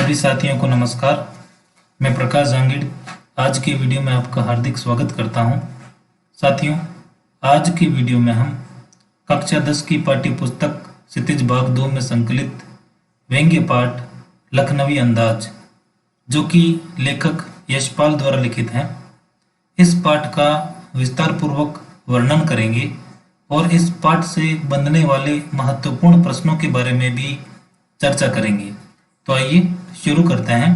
सभी साथियों को नमस्कार। मैं प्रकाश जांगिड़ आज की वीडियो में आपका हार्दिक स्वागत करता हूं। साथियों, आज की वीडियो में हम कक्षा 10 की पाठ्य पुस्तक क्षितिज भाग 2 में संकलित व्यंग्य पाठ लखनवी अंदाज, जो कि लेखक यशपाल द्वारा लिखित है, इस पाठ का विस्तार पूर्वक वर्णन करेंगे और इस पाठ से बनने वाले महत्वपूर्ण प्रश्नों के बारे में भी चर्चा करेंगे। तो आइए शुरू करते हैं।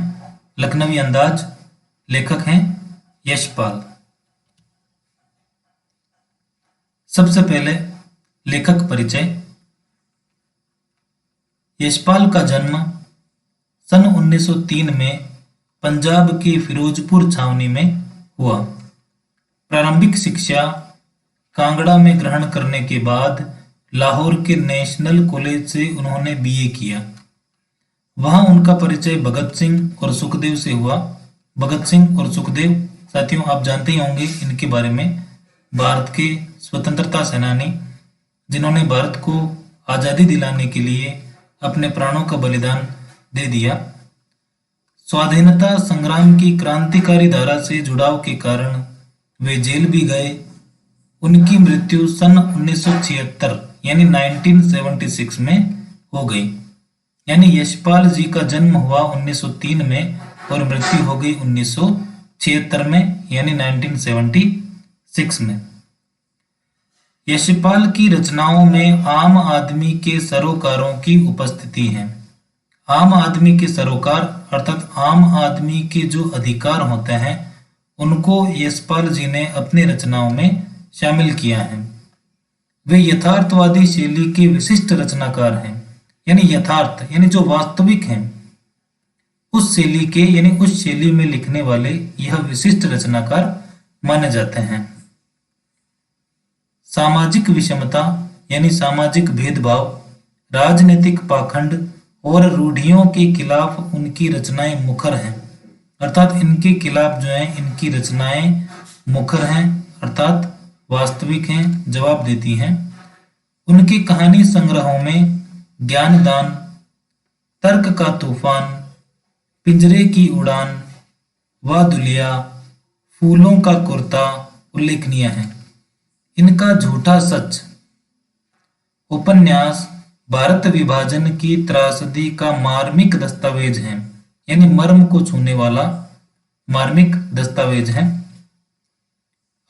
लखनवी अंदाज, लेखक हैं यशपाल। सबसे पहले लेखक परिचय। यशपाल का जन्म सन 1903 में पंजाब की फिरोजपुर छावनी में हुआ। प्रारंभिक शिक्षा कांगड़ा में ग्रहण करने के बाद लाहौर के नेशनल कॉलेज से उन्होंने बीए किया। वहां उनका परिचय भगत सिंह और सुखदेव से हुआ। भगत सिंह और सुखदेव, साथियों, आप जानते ही होंगे इनके बारे में, भारत के स्वतंत्रता सेनानी जिन्होंने भारत को आज़ादी दिलाने के लिए अपने प्राणों का बलिदान दे दिया। स्वाधीनता संग्राम की क्रांतिकारी धारा से जुड़ाव के कारण वे जेल भी गए। उनकी मृत्यु सन 1976 यानी 1976 में हो गई। यानी यशपाल जी का जन्म हुआ 1903 में और मृत्यु हो गई 1976 में यानी 1976 में। यशपाल की रचनाओं में आम आदमी के सरोकारों की उपस्थिति है। आम आदमी के सरोकार अर्थात आम आदमी के जो अधिकार होते हैं उनको यशपाल जी ने अपनी रचनाओं में शामिल किया है। वे यथार्थवादी शैली के विशिष्ट रचनाकार हैं। यानी यथार्थ यानी जो वास्तविक हैं उस शैली के यानी उस शैली में लिखने वाले यह विशिष्ट रचनाकार माने जाते हैं। सामाजिक विषमता यानी सामाजिक भेदभाव, राजनीतिक पाखंड और रूढ़ियों के खिलाफ उनकी रचनाएं मुखर हैं। अर्थात इनके खिलाफ जो है इनकी रचनाएं मुखर हैं अर्थात वास्तविक हैं, जवाब देती हैं। उनकी कहानी संग्रहों में ज्ञानदान, तर्क का तूफान, पिंजरे की उड़ान, वादुलिया, फूलों का कुर्ता उल्लेखनीय है। इनका झूठा सच उपन्यास भारत विभाजन की त्रासदी का मार्मिक दस्तावेज है। यानी मर्म को छूने वाला मार्मिक दस्तावेज है।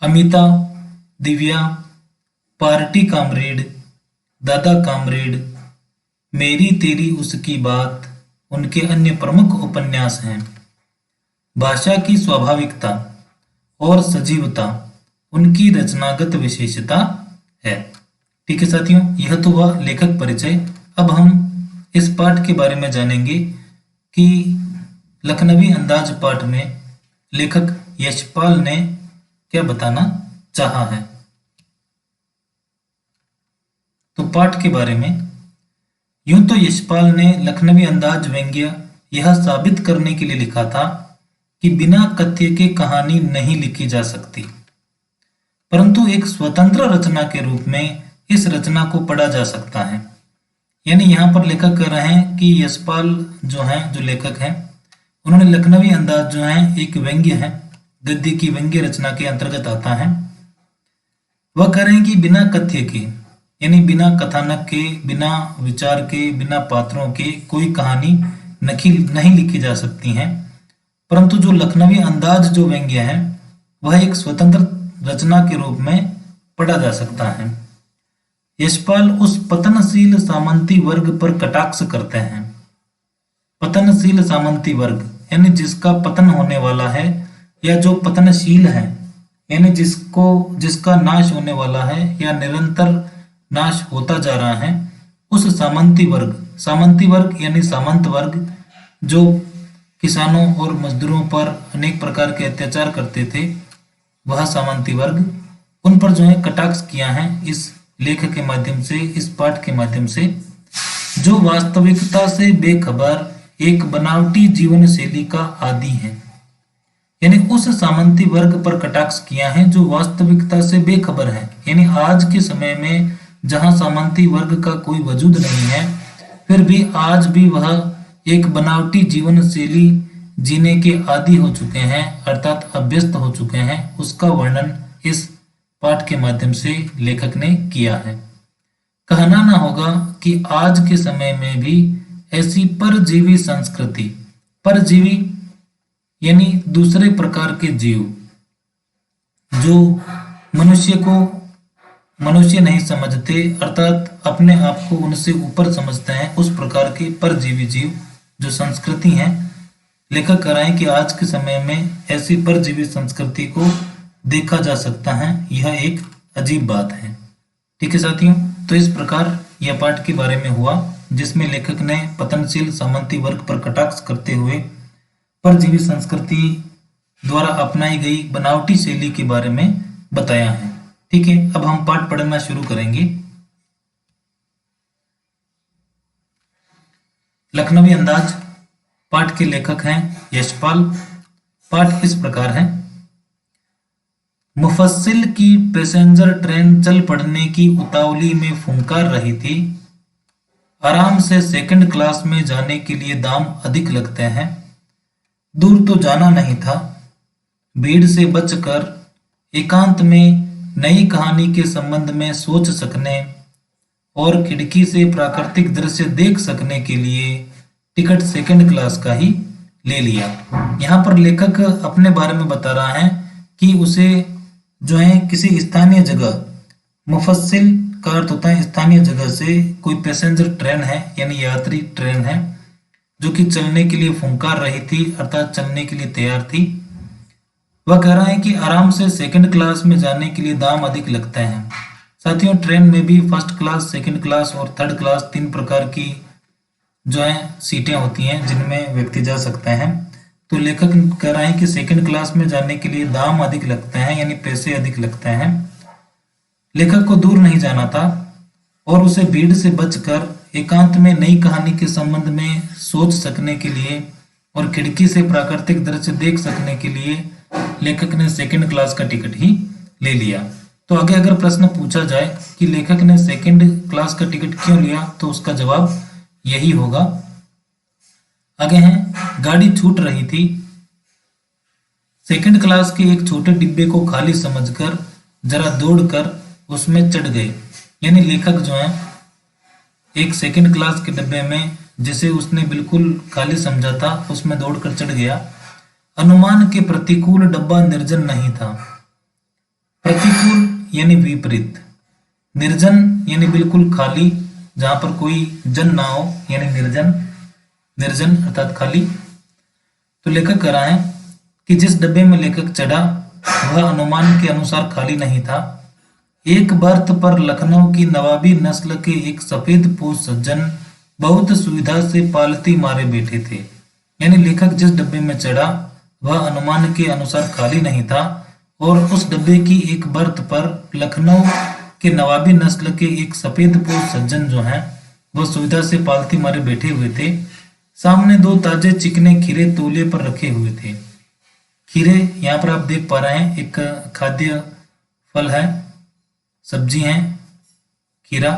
अमिता, दिव्या, पार्टी कामरेड, दादा कामरेड, मेरी तेरी उसकी बात उनके अन्य प्रमुख उपन्यास हैं। भाषा की स्वाभाविकता और सजीवता उनकी रचनागत विशेषता है। ठीक है साथियों, यह तो हुआ लेखक परिचय। अब हम इस पाठ के बारे में जानेंगे कि लखनवी अंदाज पाठ में लेखक यशपाल ने क्या बताना चाहा है। तो पाठ के बारे में, यूं तो यशपाल ने लखनवी अंदाज व्यंग्य यह साबित करने के लिए लिखा था कि बिना कथ्य के कहानी नहीं लिखी जा सकती, परंतु एक स्वतंत्र रचना के रूप में इस रचना को पढ़ा जा सकता है। यानी यहाँ पर लेखक कह रहे हैं कि यशपाल जो लेखक हैं, उन्होंने लखनवी अंदाज जो है एक व्यंग्य है, गद्य की व्यंग्य रचना के अंतर्गत आता है। वह कह रहे हैं कि बिना कथ्य के यानी बिना कथानक के, बिना विचार के, बिना पात्रों के कोई कहानी नहीं लिखी जा सकती है, परंतु जो लखनवी अंदाज जो व्यंग्य है वह एक स्वतंत्र रचना के रूप में पढ़ा जा सकता है। यशपाल उस पतनशील सामंती वर्ग पर कटाक्ष करते हैं। पतनशील सामंती वर्ग यानी जिसका पतन होने वाला है या जो पतनशील है, यानी जिसका नाश होने वाला है या निरंतर नाश होता जा रहा है, उस सामंती वर्ग यानी सामंत वर्ग जो किसानों और मजदूरों पर अनेक प्रकार के अत्याचार करते थे, वह सामंती वर्ग, उन पर जो है कटाक्ष किया है इस लेख के माध्यम से, इस पाठ के माध्यम से, जो वास्तविकता से बेखबर एक बनावटी जीवन शैली का आदी है। यानी उस सामंती वर्ग पर कटाक्ष किया है जो वास्तविकता से बेखबर है। यानी आज के समय में जहां सामंती वर्ग का कोई वजूद नहीं है, फिर भी आज भी वह एक बनावटी जीवन शैली जीने के आदी हो चुके हैं, अर्थात अभ्यस्त हो चुके हैं, उसका वर्णन इस पाठ के माध्यम से लेखक ने किया है। कहना ना होगा कि आज के समय में भी ऐसी परजीवी संस्कृति, परजीवी यानी दूसरे प्रकार के जीव जो मनुष्य को मनुष्य नहीं समझते, अर्थात अपने आप को उनसे ऊपर समझते हैं, उस प्रकार के परजीवी जीव जो संस्कृति हैं, लेखक कह रहे हैं कि आज के समय में ऐसी परजीवी संस्कृति को देखा जा सकता है। यह एक अजीब बात है। ठीक है साथियों, तो इस प्रकार यह पाठ के बारे में हुआ जिसमें लेखक ने पतनशील सामंती वर्ग पर कटाक्ष करते हुए परजीवी संस्कृति द्वारा अपनाई गई बनावटी शैली के बारे में बताया है। ठीक है, अब हम पाठ पढ़ना शुरू करेंगे। लखनवी अंदाज पाठ के लेखक हैं यशपाल। पाठ इस प्रकार है। मुफस्सिल की पैसेंजर ट्रेन चल पड़ने की उतावली में फुंकार रही थी। आराम से सेकंड क्लास में जाने के लिए दाम अधिक लगते हैं। दूर तो जाना नहीं था। भीड़ से बचकर एकांत में नई कहानी के संबंध में सोच सकने और खिड़की से प्राकृतिक दृश्य देख सकने के लिए टिकट सेकंड क्लास का ही ले लिया। यहाँ पर लेखक अपने बारे में बता रहा है कि उसे जो है किसी स्थानीय जगह, मुफस्सिल का अर्थ होता है स्थानीय जगह से कोई पैसेंजर ट्रेन है यानी यात्री ट्रेन है जो कि चलने के लिए फुंकार रही थी, अर्थात चलने के लिए तैयार थी। वह कह रहा है कि आराम से सेकंड क्लास में जाने के लिए दाम अधिक लगते हैं। साथियों, ट्रेन में भी फर्स्ट क्लास, सेकंड क्लास और थर्ड क्लास 3 प्रकार की जो है सीटें होती हैं जिनमें व्यक्ति जा सकते हैं। तो लेखक कह रहे हैं कि सेकंड क्लास में जाने के लिए दाम अधिक लगते हैं यानी पैसे अधिक लगते हैं। लेखक को दूर नहीं जाना था और उसे भीड़ से बचकर एकांत में नई कहानी के संबंध में सोच सकने के लिए और खिड़की से प्राकृतिक दृश्य देख सकने के लिए लेखक ने सेकंड क्लास का टिकट ही ले लिया। तो आगे अगर प्रश्न पूछा जाए कि लेखक ने सेकंड क्लास का टिकट क्यों लिया, तो उसका जवाब यही होगा। आगे हैं, गाड़ी छूट रही थी। सेकंड क्लास के एक छोटे डिब्बे को खाली समझकर जरा दौड़कर उसमें चढ़ गए। यानी लेखक जो है एक सेकंड क्लास के डिब्बे में जिसे उसने बिल्कुल खाली समझा था उसमें दौड़कर चढ़ गया। अनुमान के प्रतिकूल डब्बा निर्जन नहीं था। प्रतिकूल यानी विपरीत, निर्जन यानी बिल्कुल खाली, जहां पर कोई जन ना हो यानी निर्जन, निर्जन अर्थात खाली। तो लेखक कह रहा है कि जिस डब्बे में लेखक चढ़ा वह अनुमान के अनुसार खाली नहीं था। एक बर्थ पर लखनऊ की नवाबी नस्ल के एक सफेद पोश सज्जन बहुत सुविधा से पालती मारे बैठे थे। यानी लेखक जिस डब्बे में चढ़ा वह अनुमान के अनुसार खाली नहीं था और उस डब्बे की एक बर्थ पर लखनऊ के नवाबी नस्ल के एक सफेद पोश सज्जन जो हैं वह सुविधा से पालती मारे बैठे हुए थे। सामने 2 ताजे चिकने खीरे तौलिए पर रखे हुए थे। खीरे यहाँ पर आप देख पा रहे हैं एक खाद्य फल है, सब्जी है खीरा,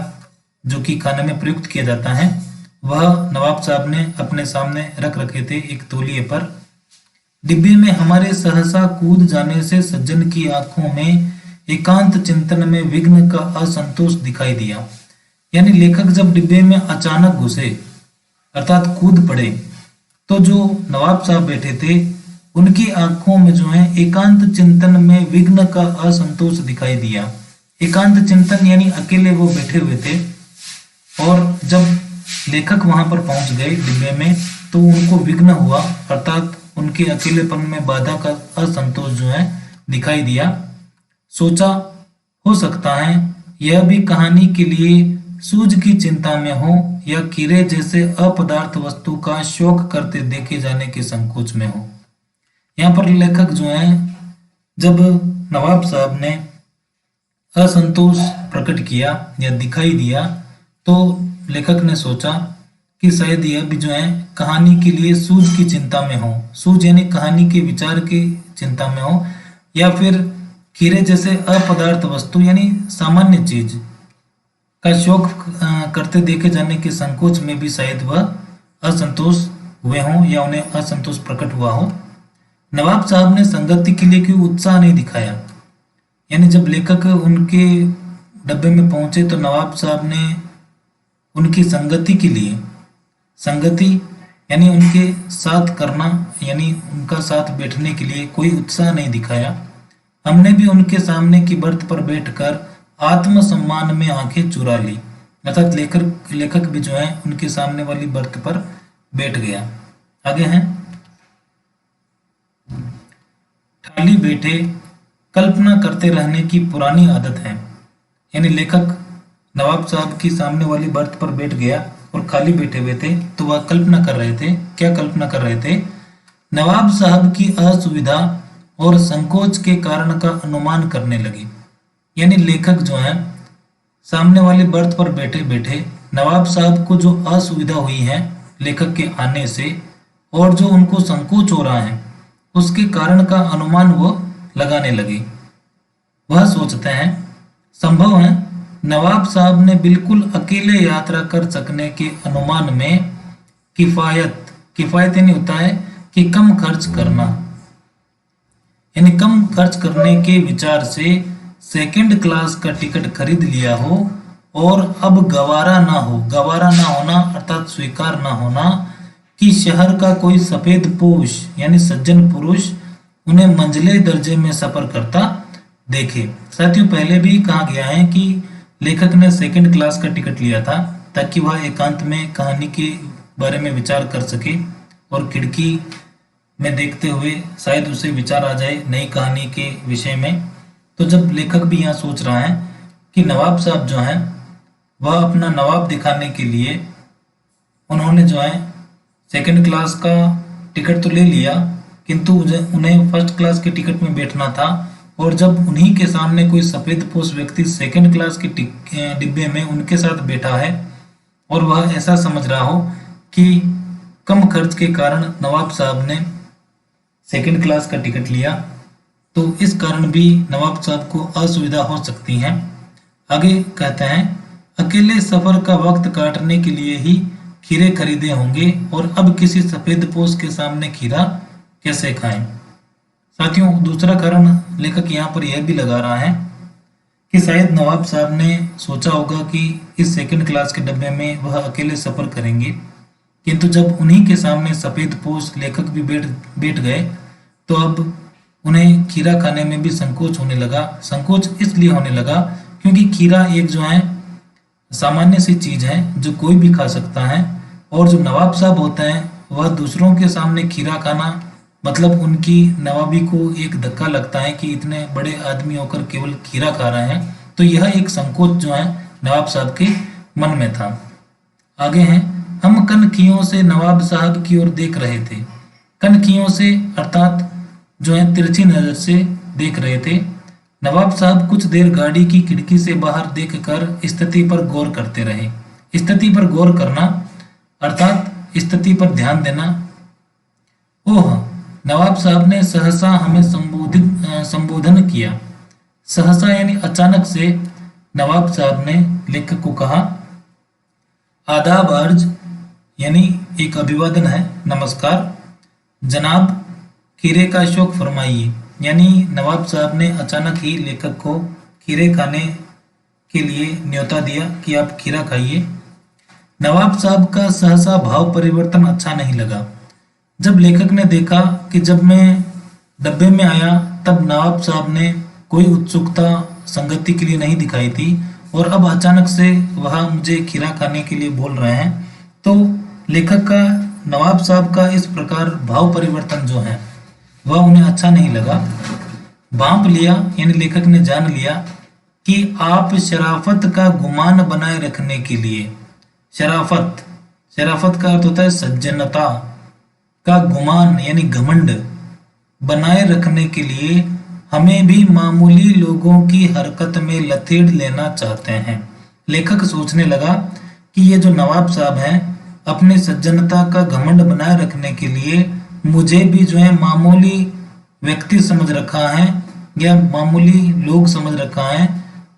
जो कि खाने में प्रयुक्त किया जाता है। वह नवाब साहब ने अपने सामने रख रखे थे एक तौलिए पर। डिब्बे में हमारे सहसा कूद जाने से सज्जन की आंखों में एकांत चिंतन में विघ्न का असंतोष दिखाई दिया। यानी लेखक जब डिब्बे में अचानक घुसे अर्थात कूद पड़े तो जो नवाब साहब बैठे थे उनकी आंखों में जो है एकांत चिंतन में विघ्न का असंतोष दिखाई दिया। एकांत चिंतन यानी अकेले वो बैठे हुए थे और जब लेखक वहां पर पहुंच गए डिब्बे में तो उनको विघ्न हुआ, अर्थात उनके अकेलेपन में बाधा का असंतोष जो है दिखाई दिया। सोचा हो सकता है यह भी कहानी के लिए सूझ की चिंता में हो या कीड़े जैसे अपदार्थ वस्तु का शौक करते देखे जाने के संकोच में हो। यहाँ पर लेखक जो है जब नवाब साहब ने असंतोष प्रकट किया या दिखाई दिया तो लेखक ने सोचा कि शायद यह भी जो है कहानी के लिए सूझ की चिंता में हो। सूझ यानी कहानी के विचार की चिंता में हो या फिर कीड़े जैसे अपदार्थ वस्तु यानी सामान्य चीज का शौक करते देखे जाने के संकोच में भी शायद वह असंतोष हुए हों या उन्हें असंतोष प्रकट हुआ हो। नवाब साहब ने संगति के लिए कोई उत्साह नहीं दिखाया। यानी जब लेखक उनके डब्बे में पहुंचे तो नवाब साहब ने उनकी संगति के लिए, संगति यानी उनके साथ करना, यानी उनका साथ बैठने के लिए कोई उत्साह नहीं दिखाया। हमने भी उनके सामने की बर्थ पर बैठकर आत्मसम्मान में आंखें चुरा ली। अर्थात लेखक भी जो है उनके सामने वाली बर्थ पर बैठ गया। आगे हैं, खाली बैठे कल्पना करते रहने की पुरानी आदत है। यानी लेखक नवाब साहब की सामने वाली बर्थ पर बैठ गया और खाली बैठे हुए थे तो वह कल्पना कर रहे थे। क्या कल्पना कर रहे थे? नवाब साहब की असुविधा और संकोच के कारण का अनुमान करने लगे। यानी लेखक जो है सामने वाली बर्थ पर बैठे बैठे नवाब साहब को जो असुविधा हुई है लेखक के आने से और जो उनको संकोच हो रहा है उसके कारण का अनुमान वो लगाने लगे। वह सोचते हैं संभव है नवाब साहब ने बिल्कुल अकेले यात्रा कर सकने के अनुमान में किफायत यानी होता है कि कम खर्च करना, यानी कम खर्च करने के विचार से सेकंड क्लास का टिकट खरीद लिया हो और अब गवारा ना होना अर्थात स्वीकार ना होना कि शहर का कोई सफेद पोश यानी सज्जन पुरुष उन्हें मंझले दर्जे में सफर करता देखे। साथियों, पहले भी कहा गया है कि लेखक ने सेकंड क्लास का टिकट लिया था ताकि वह एकांत में कहानी के बारे में विचार कर सके और खिड़की में देखते हुए शायद उसे विचार आ जाए नई कहानी के विषय में। तो जब लेखक भी यहाँ सोच रहा है कि नवाब साहब जो हैं वह अपना नवाब दिखाने के लिए उन्होंने जो है सेकंड क्लास का टिकट तो ले लिया किंतु उन्हें फर्स्ट क्लास के टिकट में बैठना था और जब उन्हीं के सामने कोई सफेद पोश व्यक्ति सेकंड क्लास के डिब्बे में उनके साथ बैठा है और वह ऐसा समझ रहा हो कि कम खर्च के कारण नवाब साहब ने सेकंड क्लास का टिकट लिया तो इस कारण भी नवाब साहब को असुविधा हो सकती है। आगे कहते हैं अकेले सफर का वक्त काटने के लिए ही खीरे खरीदे होंगे और अब किसी सफेद पोश के सामने खीरा कैसे खाएं। साथियों, दूसरा कारण लेखक यहाँ पर यह भी लगा रहा है कि शायद नवाब साहब ने सोचा होगा कि इस सेकंड क्लास के डब्बे में वह अकेले सफर करेंगे किंतु जब उन्हीं के सामने सफेद पोश लेखक भी बैठ गए तो अब उन्हें खीरा खाने में भी संकोच होने लगा। संकोच इसलिए होने लगा क्योंकि खीरा एक जो है सामान्य सी चीज है जो कोई भी खा सकता है और जो नवाब साहब होते हैं वह दूसरों के सामने खीरा खाना मतलब उनकी नवाबी को एक धक्का लगता है कि इतने बड़े आदमी होकर केवल खीरा खा रहे हैं। तो यह एक संकोच जो है नवाब साहब के मन में था। आगे हैं, हम कनखियों से नवाब साहब की ओर देख रहे थे। कनखियों से अर्थात जो है तिरछी नजर से देख रहे थे। नवाब साहब कुछ देर गाड़ी की खिड़की से बाहर देखकर स्थिति पर गौर करते रहे। स्थिति पर गौर करना अर्थात स्थिति पर ध्यान देना। ओह, नवाब साहब ने सहसा हमें संबोधन किया। सहसा यानी अचानक से नवाब साहब ने लेखक को कहा, आदाब अर्ज यानी एक अभिवादन है, नमस्कार जनाब, खीरे का शौक फरमाइए। यानी नवाब साहब ने अचानक ही लेखक को खीरे खाने के लिए न्योता दिया कि आप खीरा खाइए। नवाब साहब का सहसा भाव परिवर्तन अच्छा नहीं लगा। जब लेखक ने देखा कि जब मैं डब्बे में आया तब नवाब साहब ने कोई उत्सुकता संगति के लिए नहीं दिखाई थी और अब अचानक से वह मुझे खीरा खाने के लिए बोल रहे हैं, तो लेखक का नवाब साहब का इस प्रकार भाव परिवर्तन जो है वह उन्हें अच्छा नहीं लगा। भांप लिया यानी लेखक ने जान लिया कि आप शराफत का गुमान बनाए रखने के लिए, शराफत का अर्थ होता है सज्जनता का गुमान यानी घमंड बनाए रखने के लिए हमें भी मामूली लोगों की हरकत में लथेड़ लेना चाहते हैं। लेखक सोचने लगा कि ये जो नवाब साहब हैं अपने सज्जनता का घमंड बनाए रखने के लिए मुझे भी जो है मामूली व्यक्ति समझ रखा है या मामूली लोग समझ रखा है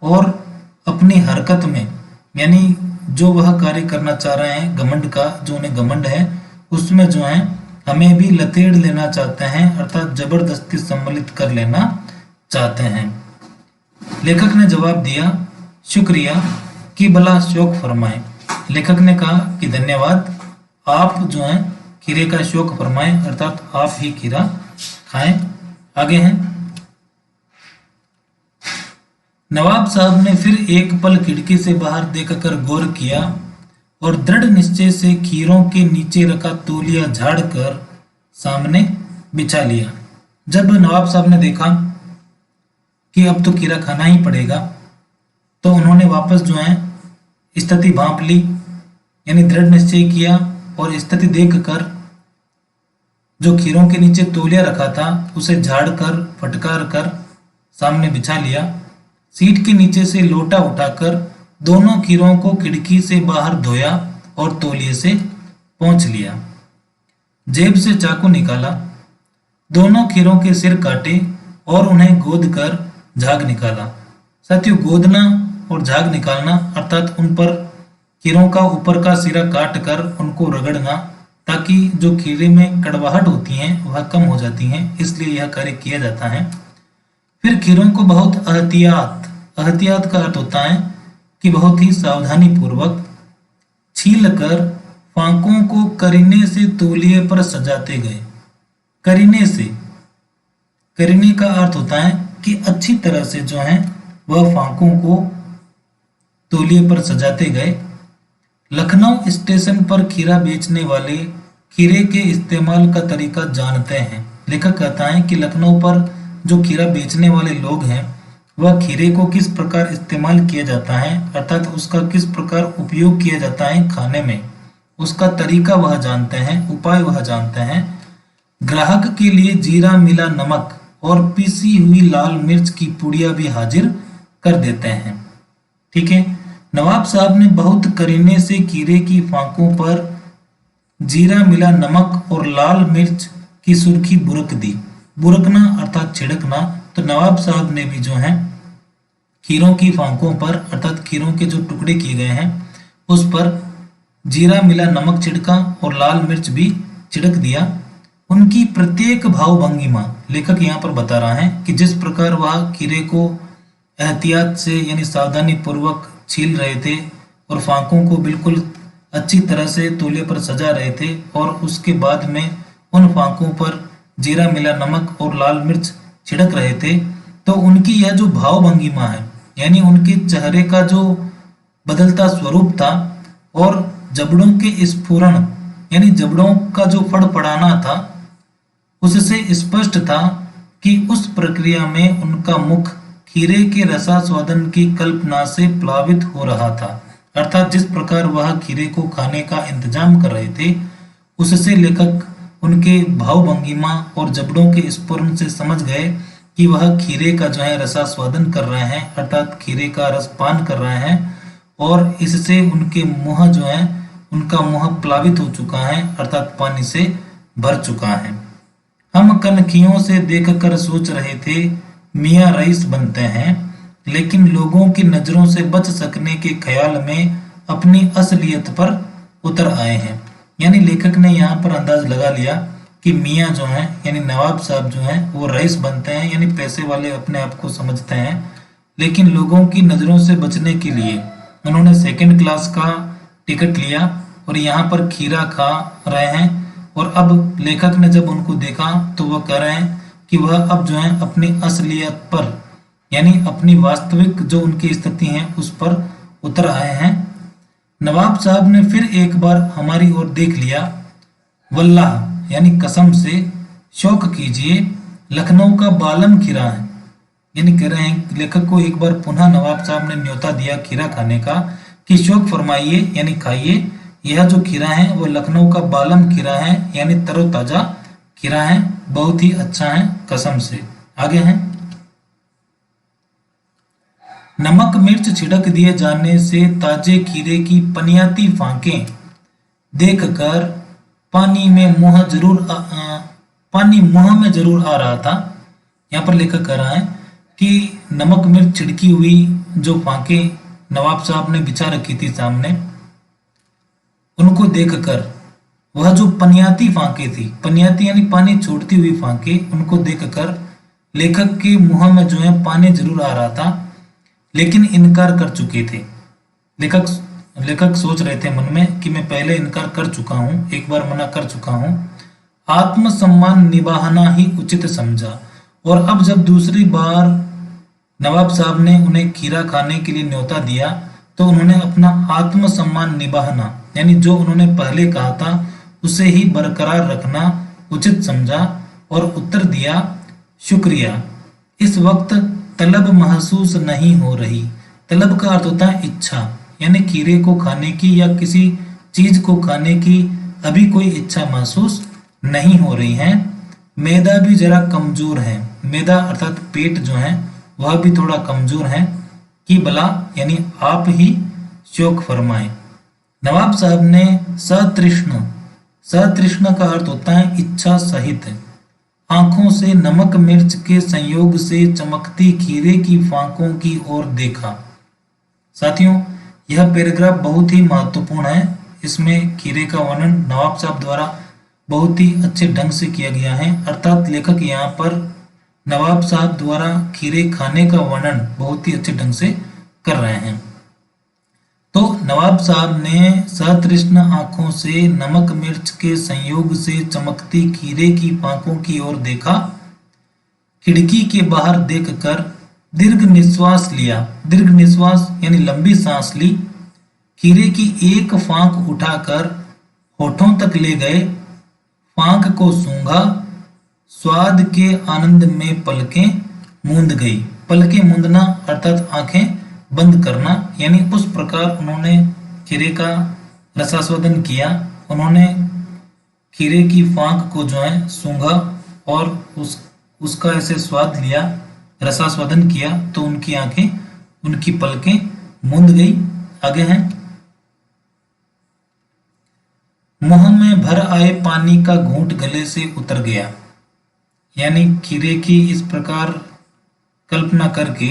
और अपनी हरकत में यानी जो वह कार्य करना चाह रहे हैं घमंड का, जो उन्हें घमंड है उसमें जो है हमें भी लतेड़ लेना चाहते हैं, अर्थात जबरदस्ती सम्मिलित कर लेना चाहते हैं। लेखक ने जवाब दिया, शुक्रिया कि भला शौक फरमाए। लेखक ने कहा कि धन्यवाद, आप जो है खीरे का शौक फरमाएं, अर्थात आप ही खीरा खाएं। आगे हैं, नवाब साहब ने फिर एक पल खिड़की से बाहर देखकर गौर किया और दृढ़ निश्चय से खीरों के नीचे रखा तौलिया झाड़कर सामने बिछा लिया। जब नवाब साहब ने देखा कि अब तो खीरा खाना ही पड़ेगा, तो उन्होंने वापस जो है स्थिति भांप ली, यानी दृढ़ निश्चय किया और स्थिति देखकर जो खीरों के नीचे तौलिया रखा था उसे झाड़कर फटकार कर सामने बिछा लिया। सीट के नीचे से लोटा उठाकर दोनों खीरों को खिड़की से बाहर धोया और तौलिए से पोंछ लिया। जेब से चाकू निकाला, दोनों खीरों के सिर काटे और उन्हें गोद कर झाग निकाला। साथियों, गोदना और झाग निकालना अर्थात उन पर खीरों का ऊपर का सिरा काट कर उनको रगड़ना, ताकि जो खीरे में कड़वाहट होती है वह कम हो जाती हैं, इसलिए यह कार्य किया जाता है। फिर खीरों को बहुत एहतियात का अर्थ होता है कि बहुत ही सावधानी पूर्वक छील कर फांकों को करीने से तौलिए पर सजाते गए। करीने का अर्थ होता है कि अच्छी तरह से जो है वह फांकों को तौलिए पर सजाते गए। लखनऊ स्टेशन पर खीरा बेचने वाले खीरे के इस्तेमाल का तरीका जानते हैं। लेखक कहता है कि लखनऊ पर जो खीरा बेचने वाले लोग हैं वह खीरे को किस प्रकार इस्तेमाल किया जाता है, अर्थात उसका किस प्रकार उपयोग किया जाता है खाने में, उसका तरीका वह जानते हैं, उपाय वह जानते हैं। ग्राहक के लिए जीरा मिला नमक और पीसी हुई लाल मिर्च की पुड़िया भी हाजिर कर देते हैं। ठीक है, नवाब साहब ने बहुत करीने से खीरे की फांकों पर जीरा मिला नमक और लाल मिर्च की सुर्खी बुरक दी। बुरकना अर्थात छिड़कना। तो नवाब साहब ने भी जो है खीरों की फांकों पर अर्थात खीरों के जो टुकड़े किए गए हैं उस पर जीरा मिला नमक छिड़का और लाल मिर्च भी छिड़क दिया। उनकी प्रत्येक भाव भंगिमा, लेखक यहाँ पर बता रहा है कि जिस प्रकार वह खीरे को एहतियात से यानी सावधानी पूर्वक छील रहे थे और फांकों को बिल्कुल अच्छी तरह से तौलिए पर सजा रहे थे और उसके बाद में उन फांकों पर जीरा मिला नमक और लाल मिर्च छिड़क रहे थे, तो उनकी यह जो भाव भंगिमा है यानी उनके चेहरे का जो बदलता स्वरूप था और जबड़ों के स्फुरण यानी जबड़ों का जो फड़फड़ाना था, उससे स्पष्ट था कि उस प्रक्रिया में उनका मुख खीरे के रसास्वादन की कल्पना से प्लावित हो रहा था। अर्थात जिस प्रकार वह खीरे को खाने का इंतजाम कर रहे थे उससे लेखक उनके भाव भंगिमा और जबड़ों के स्फुरण से समझ गए कि वह खीरे का जो है रसास्वादन कर रहे हैं, अर्थात खीरे का रस पान कर रहे हैं और इससे उनके मुंह जो है उनका मुंह प्लावित हो चुका है, अर्थात पानी से भर चुका है। हम कनखियों से देखकर सोच रहे थे मियाँ रईस बनते हैं, लेकिन लोगों की नजरों से बच सकने के ख्याल में अपनी असलियत पर उतर आए हैं। यानी लेखक ने यहाँ पर अंदाज लगा लिया कि मियाँ जो है यानी नवाब साहब जो है वो रईस बनते हैं, यानी पैसे वाले अपने आप को समझते हैं, लेकिन लोगों की नजरों से बचने के लिए उन्होंने सेकंड क्लास का टिकट लिया और यहाँ पर खीरा खा रहे हैं। और अब लेखक ने जब उनको देखा तो वह कह रहे हैं कि वह अब जो है अपनी असलियत पर यानी अपनी वास्तविक जो उनकी स्थिति है उस पर उतर आए हैं। नवाब साहब ने फिर एक बार हमारी ओर देख लिया। वल्लाह यानी कसम से, शौक कीजिए, लखनऊ का बालम खीरा है। यानी कह रहे हैं लेखक को एक बार पुनः नवाब साहब ने न्योता दिया खीरा खाने का कि शौक फरमाइए यानी खाइए, यह जो खीरा है वो लखनऊ का बालम खीरा है यानी तरोताजा खीरा है, बहुत ही अच्छा है कसम से। आगे है, नमक मिर्च छिड़क दिए जाने से ताजे खीरे की पनियाती फांकें देखकर पानी मुंह में जरूर आ रहा था। यहाँ पर लेखक कह रहा है कि नमक मिर्च छिड़की हुई जो फांकें नवाब साहब ने बिछा रखी थी सामने, उनको देखकर वह जो पनियाती फांके थी, पनियाती यानी पानी छोड़ती हुई फांके, उनको देखकर लेखक के मुंह में जो है पानी जरूर आ रहा था, लेकिन इनकार कर चुके थे। लेखक लेखक सोच रहे थे मन में कि मैं पहले इनकार कर चुका हूं, एक बार मना कर चुका हूं, आत्मसम्मान निभाना ही उचित समझा। और अब जब दूसरी बार नवाब साहब ने उन्हें खीरा खाने के लिए न्योता दिया, तो उन्होंने अपना आत्मसम्मान निभाना यानी जो उन्होंने पहले कहा था उसे ही बरकरार रखना उचित समझा और उत्तर दिया, शुक्रिया, इस वक्त तलब महसूस नहीं हो रही। तलब का अर्थ होता है इच्छा, यानी खीरे को खाने की या किसी चीज को खाने की अभी कोई इच्छा महसूस नहीं हो रही है। मैदा भी जरा कमजोर है, मैदा अर्थात पेट जो है वह भी थोड़ा कमजोर है, कि भला यानी आप ही शौक फरमाएं। नवाब साहब ने सतृष्ण, सतृष्ण का अर्थ होता है इच्छा सहित, आंखों से नमक मिर्च के संयोग से चमकती खीरे की फांकों की ओर देखा। साथियों, यह पैराग्राफ बहुत ही महत्वपूर्ण है। इसमें खीरे का वर्णन नवाब साहब द्वारा बहुत ही अच्छे ढंग से किया गया है, अर्थात लेखक यहाँ पर नवाब साहब द्वारा खीरे खाने का वर्णन बहुत ही अच्छे ढंग से कर रहे हैं। तो नवाब साहब ने सतृष्ण आंखों से नमक मिर्च के संयोग से चमकती खीरे की फांकों की ओर देखा, खिड़की के बाहर देखकर दीर्घ निश्वास लिया, दीर्घ निश्वास यानी लंबी सांस ली, खीरे की एक फांक उठाकर होठों तक ले गए, फांक को सूंघा, स्वाद के आनंद में पलकें मूंद गई। पलकें मूंदना अर्थात आंखें बंद करना, यानी उस प्रकार उन्होंने खीरे का रसास्वादन किया। उन्होंने खीरे की फांक को जो है सूंघा और उसका ऐसे स्वाद लिया, रसास्वादन किया, तो उनकी आंखें, उनकी पलकें मूंद गई। आगे हैं, मुंह में भर आए पानी का घूंट गले से उतर गया। यानी खीरे की इस प्रकार कल्पना करके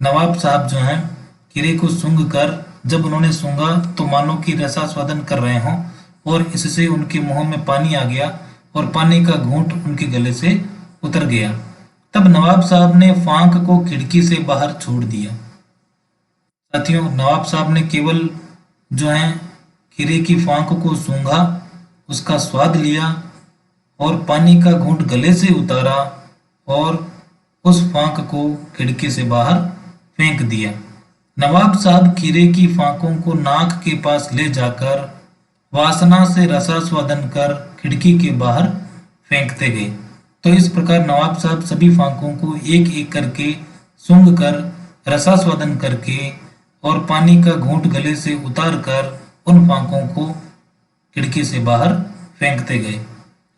नवाब साहब जो हैं खीरे को सूंघ कर, जब उन्होंने सूंघा तो मानो कि रसास्वादन कर रहे हों, और इससे उनके मुंह में पानी आ गया और पानी का घूंट उनके गले से उतर गया। तब नवाब साहब ने फांक को खिड़की से बाहर छोड़ दिया। साथियों, नवाब साहब ने केवल जो है खीरे की फांक को सूंघा, उसका स्वाद लिया और पानी का घूंट गले से उतारा और उस फांक को खिड़की से बाहर फेंक दिया। नवाब साहब खीरे की फांकों को नाक के पास ले जाकर वासना से रसास्वादन कर खिड़की के बाहर फेंकते गए। तो इस प्रकार नवाब साहब सभी फांकों को एक एक करके सूंघ कर, रसास्वादन करके और पानी का घूंट गले से उतार कर उन फांकों को खिड़की से बाहर फेंकते गए।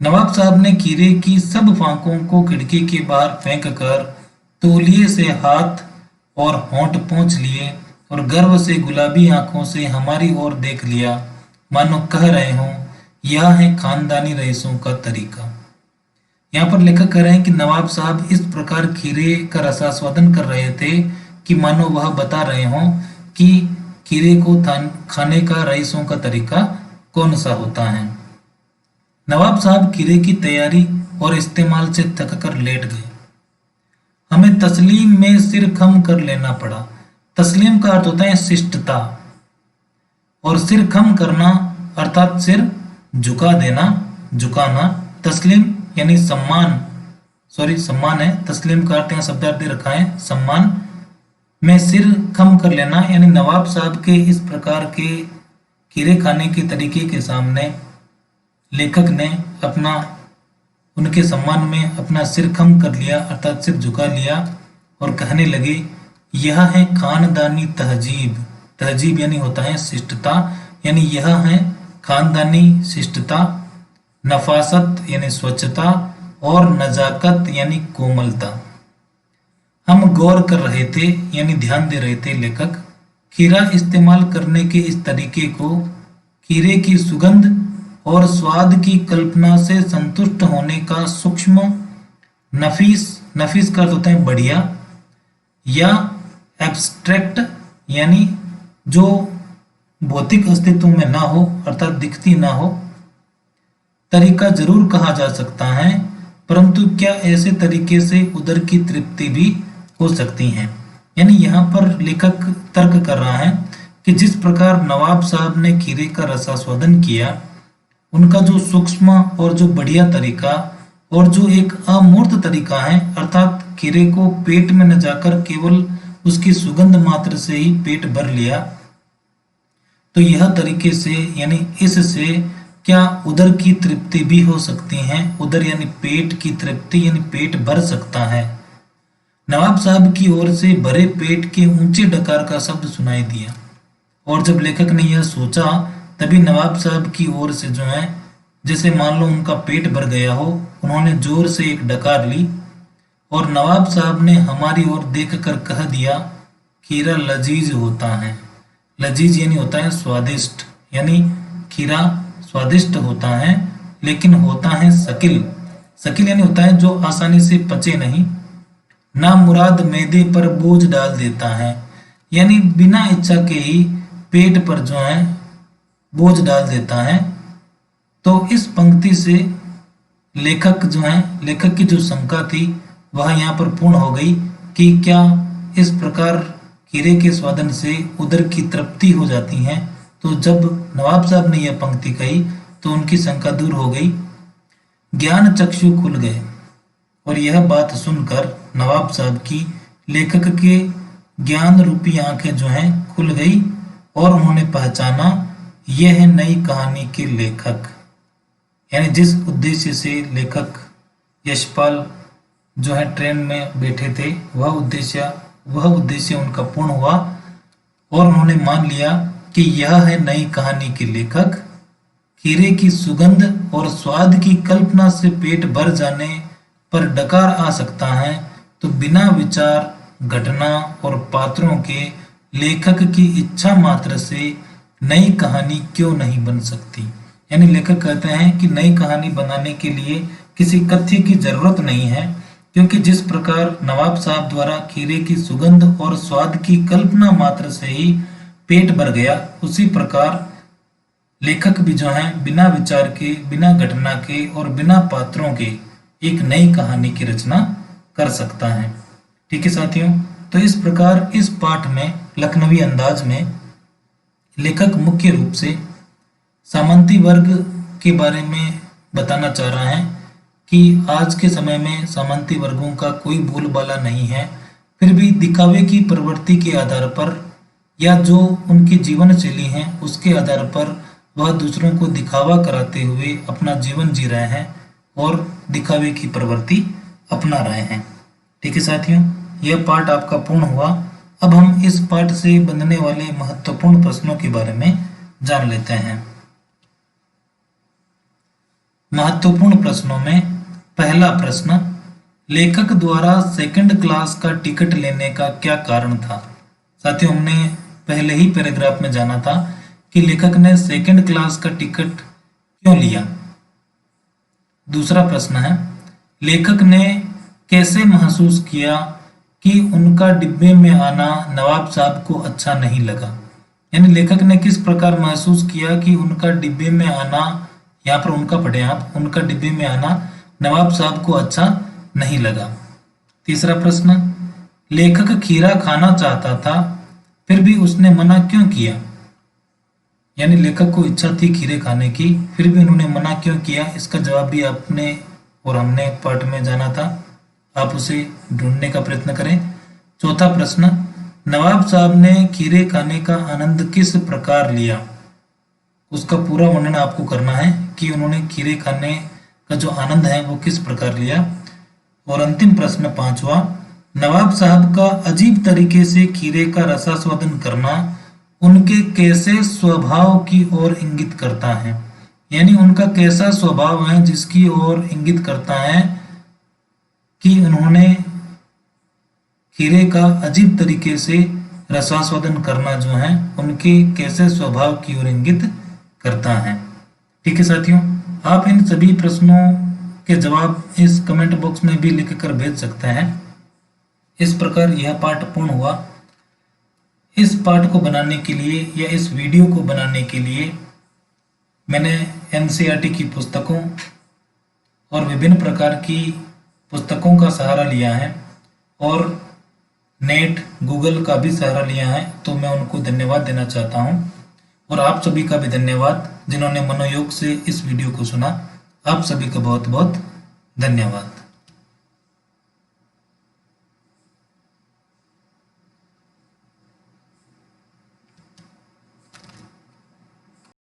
नवाब साहब ने खीरे की सब फांकों को खिड़की के बाहर फेंक कर तौलिए से हाथ और होंठ पोंछ लिए और गर्व से गुलाबी आंखों से हमारी ओर देख लिया, मानो कह रहे हों, यह है खानदानी रईसों का तरीका। यहाँ पर लेखक कह रहे हैं कि नवाब साहब इस प्रकार खीरे का रसास्वादन कर रहे थे कि मानो वह बता रहे हों कि खीरे को खाने का रईसों का तरीका कौन सा होता है। नवाब साहब खीरे की तैयारी और इस्तेमाल से थक कर लेट गए। हमें तस्लीम में सिर खम कर लेना पड़ा। तस्लीम का अर्थ होता है शिष्टता, और सिर खम करना अर्थात सिर झुका देना, झुकाना। तस्लीम यानी सम्मान, सम्मान है। तस्लीम का अर्थ यहाँ शब्दार्थ दे रखा है सम्मान, में सिर खम कर लेना, यानी नवाब साहब के इस प्रकार के खीरे खाने के तरीके के सामने लेखक ने अपना, उनके सम्मान में अपना सिर खम कर लिया अर्थात सिर झुका लिया और कहने लगे, यह है खानदानी तहजीब। तहजीब यानी होता है शिष्टता, यानी यह है खानदानी शिष्टता, नफासत यानी स्वच्छता और नजाकत यानी कोमलता। हम गौर कर रहे थे यानी ध्यान दे रहे थे लेखक खीरा इस्तेमाल करने के इस तरीके को खीरे की सुगंध और स्वाद की कल्पना से संतुष्ट होने का सूक्ष्म, नफीस, नफीस का अर्थ होता है बढ़िया, या एब्स्ट्रैक्ट यानी जो भौतिक अस्तित्व में ना हो अर्थात दिखती ना हो, तरीका जरूर कहा जा सकता है, परंतु क्या ऐसे तरीके से उदर की तृप्ति भी हो सकती है। यानी यहाँ पर लेखक तर्क कर रहा है कि जिस प्रकार नवाब साहब ने खीरे का रसास्वादन किया, उनका जो सूक्ष्म और जो बढ़िया तरीका और जो एक अमूर्त तरीका है, अर्थात खीरे को पेट में न जाकर केवल उसकी सुगंध मात्र से ही पेट भर लिया, तो यह तरीके से यानी इससे क्या उदर की तृप्ति भी हो सकती है। उदर यानी पेट की तृप्ति यानी पेट भर सकता है। नवाब साहब की ओर से भरे पेट के ऊंचे डकार का शब्द सुनाई दिया, और जब लेखक ने यह सोचा तभी नवाब साहब की ओर से जो है, जैसे मान लो उनका पेट भर गया हो, उन्होंने जोर से एक डकार ली और नवाब साहब ने हमारी ओर देखकर कह दिया, खीरा लजीज होता है। लजीज यानी होता है स्वादिष्ट, यानी खीरा स्वादिष्ट होता है, लेकिन होता है सकिल। सकिल यानी होता है जो आसानी से पचे नहीं, ना मुराद मैदे पर बोझ डाल देता है, यानी बिना इच्छा के ही पेट पर जो है बोझ डाल देता है। तो इस पंक्ति से लेखक जो है, लेखक की जो शंका थी वह यहाँ पर पूर्ण हो गई कि क्या इस प्रकार खीरे के स्वादन से उदर की तृप्ति हो जाती है। तो जब नवाब साहब ने यह पंक्ति कही तो उनकी शंका दूर हो गई, ज्ञान चक्षु खुल गए, और यह बात सुनकर नवाब साहब की लेखक के ज्ञान रूपी आंखें जो हैं खुल गई और उन्होंने पहचाना यह है नई कहानी के लेखक। यानी जिस उद्देश्य से लेखक यशपाल जो है ट्रेन में बैठे थे, वह उद्देश्य उनका पूर्ण हुआ और उन्होंने मान लिया कि यह है नई कहानी के लेखक। खीरे की सुगंध और स्वाद की कल्पना से पेट भर जाने पर डकार आ सकता है, तो बिना विचार घटना और पात्रों के लेखक की इच्छा मात्र से नई कहानी क्यों नहीं बन सकती। यानी लेखक कहते हैं कि नई कहानी बनाने के लिए किसी कथ्य की जरूरत नहीं है, क्योंकि जिस प्रकार नवाब साहब द्वारा खीरे की सुगंध और स्वाद की कल्पना मात्र से ही पेट भर गया, उसी प्रकार लेखक भी जो है बिना विचार के, बिना घटना के और बिना पात्रों के एक नई कहानी की रचना कर सकता है। ठीक है साथियों, तो इस प्रकार इस पाठ में लखनवी अंदाज में लेखक मुख्य रूप से सामंती वर्ग के बारे में बताना चाह रहा है कि आज के समय में सामंती वर्गों का कोई बोलबाला नहीं है, फिर भी दिखावे की प्रवृत्ति के आधार पर या जो उनकी जीवन शैली है उसके आधार पर वह दूसरों को दिखावा कराते हुए अपना जीवन जी रहे हैं और दिखावे की प्रवृत्ति अपना रहे हैं। ठीक है साथियों, यह पाठ आपका पूर्ण हुआ। अब हम इस पाठ से बनने वाले महत्वपूर्ण प्रश्नों के बारे में जान लेते हैं। महत्वपूर्ण प्रश्नों में पहला प्रश्न, लेखक द्वारा सेकंड क्लास का टिकट लेने का क्या कारण था। साथियों, हमने पहले ही पैराग्राफ में जाना था कि लेखक ने सेकंड क्लास का टिकट क्यों लिया। दूसरा प्रश्न है, लेखक ने कैसे महसूस किया कि उनका डिब्बे में आना नवाब साहब को अच्छा नहीं लगा। यानी लेखक ने किस प्रकार महसूस किया कि उनका डिब्बे में आना, यहाँ पर उनका पढ़े आप, उनका डिब्बे में आना नवाब साहब को अच्छा नहीं लगा। तीसरा प्रश्न, लेखक खीरा खाना चाहता था फिर भी उसने मना क्यों किया। यानी लेखक को इच्छा थी खीरे खाने की, फिर भी उन्होंने मना क्यों किया, इसका जवाब भी आपने और हमने पाठ में जाना था, आप उसे ढूंढने का प्रयत्न करें। चौथा प्रश्न, नवाब साहब ने खीरे खाने का आनंद किस प्रकार लिया। उसका पूरा वर्णन आपको करना है कि उन्होंने खीरे खाने का जो आनंद है वो किस प्रकार लिया। और अंतिम प्रश्न पांचवा, नवाब साहब का अजीब तरीके से खीरे का रसास्वादन करना उनके कैसे स्वभाव की ओर इंगित करता है। यानी उनका कैसा स्वभाव है जिसकी ओर इंगित करता है कि उन्होंने खीरे का अजीब तरीके से रसास्वादन करना जो है उनके कैसे स्वभाव की ओर इंगित करता है। ठीक है साथियों, आप इन सभी प्रश्नों के जवाब इस कमेंट बॉक्स में भी लिख कर भेज सकते हैं। इस प्रकार यह पाठ पूर्ण हुआ। इस पाठ को बनाने के लिए या इस वीडियो को बनाने के लिए मैंने एनसीईआरटी की पुस्तकों और विभिन्न प्रकार की पुस्तकों का सहारा लिया है और नेट गूगल का भी सहारा लिया है, तो मैं उनको धन्यवाद देना चाहता हूँ। और आप सभी का भी धन्यवाद जिन्होंने मनोयोग से इस वीडियो को सुना। आप सभी का बहुत बहुत धन्यवाद।